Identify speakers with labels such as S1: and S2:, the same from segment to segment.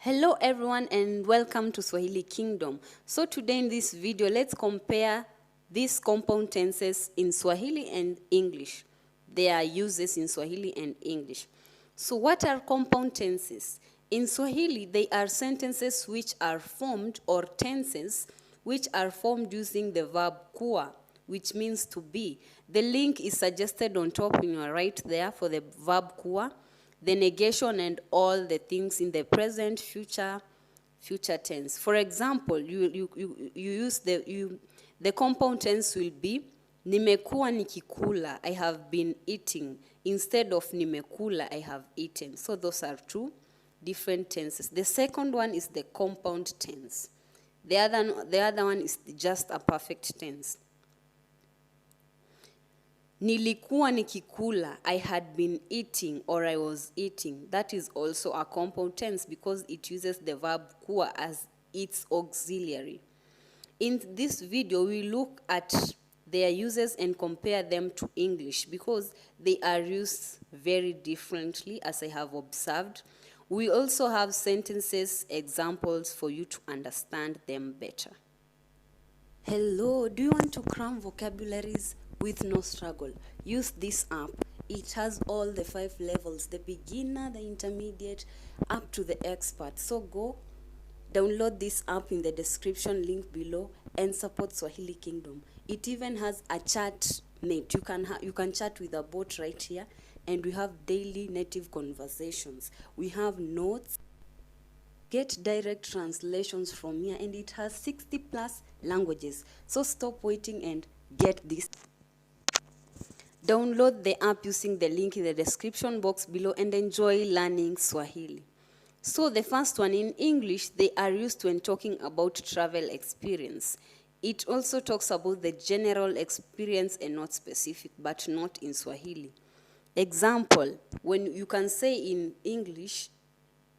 S1: Hello everyone and welcome to Swahili Kingdom. So today in this video, let's compare these compound tenses in Swahili and English. Their uses in Swahili and English. So what are compound tenses? In Swahili, they are sentences which are formed, or tenses which are formed using the verb kuwa, which means to be. The link is suggested on top in your right there for the verb kuwa, the negation and all the things in the present, future tense. For example, you use the compound tense will be nimekuwa nikikula, I have been eating, instead of nimekula, I have eaten. So those are two different tenses. The second one is the compound tense. The other one is just a perfect tense. Nilikuwa nikikula, I had been eating, or I was eating. That is also a compound tense because it uses the verb kuwa as its auxiliary. In this video, we look at their uses and compare them to English because they are used very differently, as I have observed. We also have sentences, examples for you to understand them better. Hello, do you want to cram vocabularies with no struggle? Use this app. It has all the 5 levels, the beginner, the intermediate, up to the expert. So go download this app in the description link below and support Swahili Kingdom. It even has a chat mate. You can chat with a bot right here, and we have daily native conversations. We have notes. Get direct translations from here, and it has 60 plus languages. So stop waiting and get this. Download the app using the link in the description box below and enjoy learning Swahili. So the first one, in English, they are used when talking about travel experience. It also talks about the general experience and not specific, but not in Swahili. Example, when you can say in English,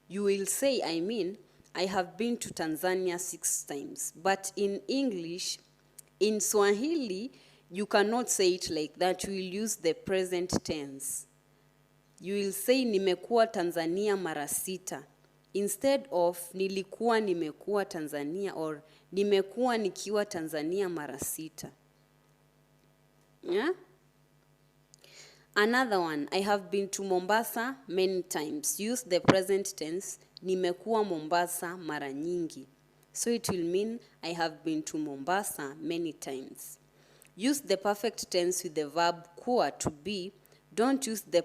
S1: you will say, I have been to Tanzania 6 times. But in English, in Swahili, you cannot say it like that. You will use the present tense. You will say nimekuwa Tanzania mara 6 instead of nilikuwa nimekuwa Tanzania, or nimekuwa nikiwa Tanzania mara 6. Yeah? Another one, I have been to Mombasa many times. Use the present tense, nimekuwa Mombasa mara nyingi. So it will mean I have been to Mombasa many times. Use the perfect tense with the verb kuwa, to be. Don't use the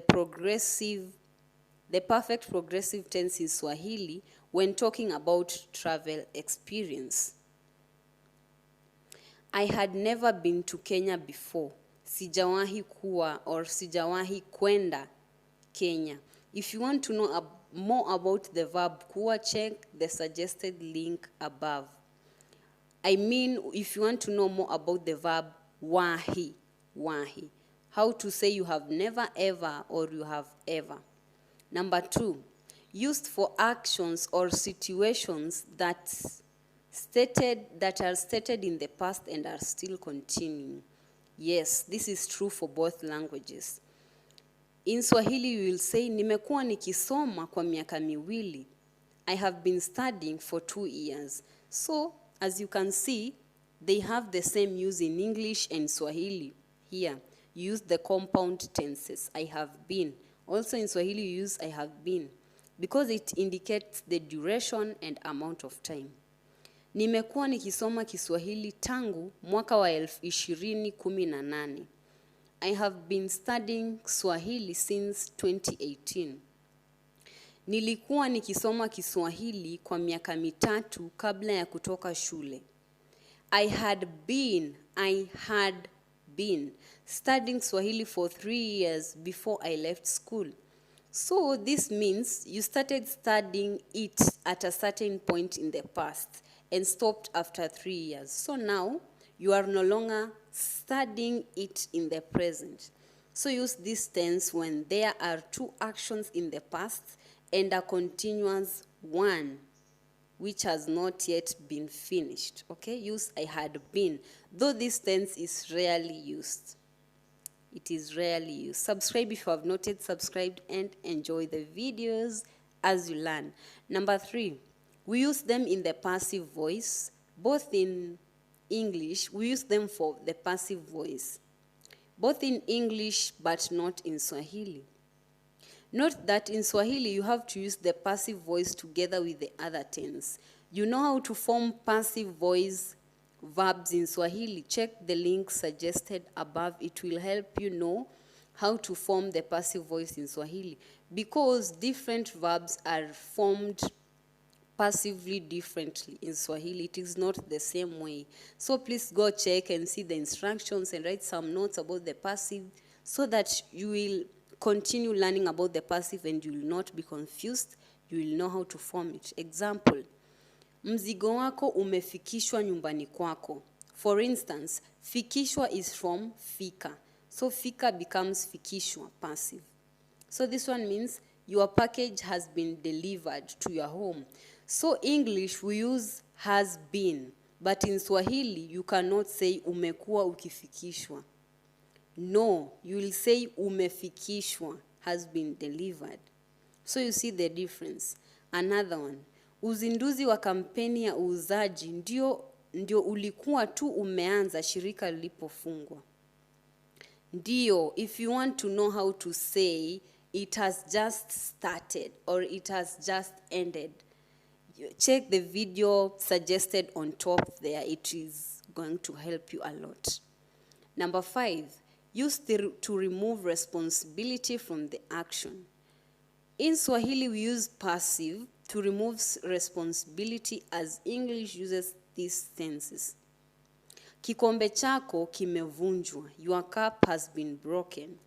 S1: perfect progressive tense in Swahili when talking about travel experience. I had never been to Kenya before. Sijawahi kuwa, or sijawahi kwenda Kenya. If you want to know more about the verb kuwa, check the suggested link above. If you want to know more about the verb wahi, how to say you have never ever, or you have ever. Number 2, used for actions or situations that are stated in the past and are still continuing. Yes, this is true for both languages. In Swahili, you will say, nimekuwa nikisoma kwa miaka miwili. I have been studying for 2 years. So, as you can see, they have the same use in English and Swahili. Here, use the compound tenses, I have been. Also in Swahili, you use I have been, because it indicates the duration and amount of time. Nimekuwa nikisoma Kiswahili tangu mwaka wa 2018. I have been studying Swahili since 2018. Nilikuwa nikisoma Kiswahili kwa miaka 3 kabla ya kutoka shule. I had been studying Swahili for 3 years before I left school. So this means you started studying it at a certain point in the past and stopped after 3 years. So now you are no longer studying it in the present. So use this tense when there are 2 actions in the past and a continuous one which has not yet been finished. Okay, use I had been, though this tense is rarely used. It is rarely used. Subscribe if you have not yet subscribed, and enjoy the videos as you learn. Number 3, We use them in the passive voice. Both in English, we use them for the passive voice. Both in English, but not in Swahili. Note that in Swahili, you have to use the passive voice together with the other tense. You know how to form passive voice verbs in Swahili? Check the link suggested above. It will help you know how to form the passive voice in Swahili, because different verbs are formed passively differently in Swahili. It is not the same way. So please go check and see the instructions and write some notes about the passive so that you will continue learning about the passive and you will not be confused. You will know how to form it. Example, mzigo wako umefikishwa nyumbani kwako. For instance, fikishwa is from fika. So fika becomes fikishwa, passive. So this one means your package has been delivered to your home. So English we use has been, but in Swahili you cannot say umekuwa ukifikishwa. No, you will say umefikishwa, has been delivered. So you see the difference. Another one, uzinduzi wa kampeni ya uuzaji ndio ulikuwa tu umeanza shirika lilipofungwa. Ndio, if you want to know how to say it has just started or it has just ended, check the video suggested on top there. It is going to help you a lot. Number 5, use to remove responsibility from the action. In Swahili, we use passive to remove responsibility, as English uses these tenses. Kikombe chako kimevunjwa. Your cup has been broken.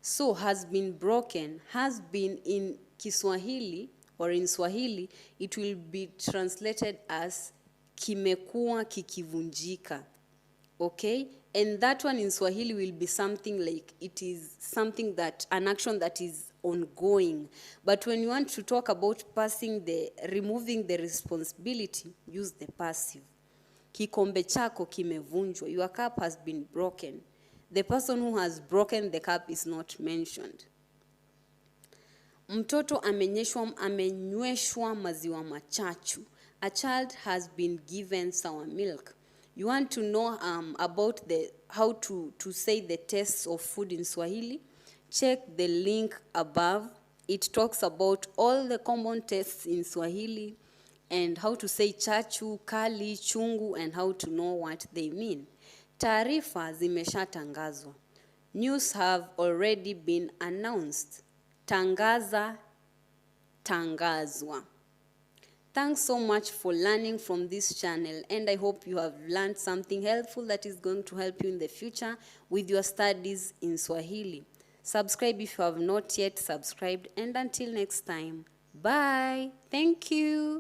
S1: So has been broken, has been in Kiswahili or in Swahili, it will be translated as kimekuwa kikivunjika. Okay? And that one in Swahili will be something like, it is something that, an action that is ongoing. But when you want to talk about removing the responsibility, use the passive. Kikombe chako kimevunjwa. Your cup has been broken. The person who has broken the cup is not mentioned. Mtoto amenyweshwa maziwa machachu. A child has been given sour milk. You want to know about how to say the tastes of food in Swahili? Check the link above. It talks about all the common tastes in Swahili and how to say chachu, kali, chungu, and how to know what they mean. Taarifa zimeshatangazwa. News have already been announced. Tangaza, tangazwa. Thanks so much for learning from this channel, and I hope you have learned something helpful that is going to help you in the future with your studies in Swahili. Subscribe if you have not yet subscribed, and until next time, bye. Thank you.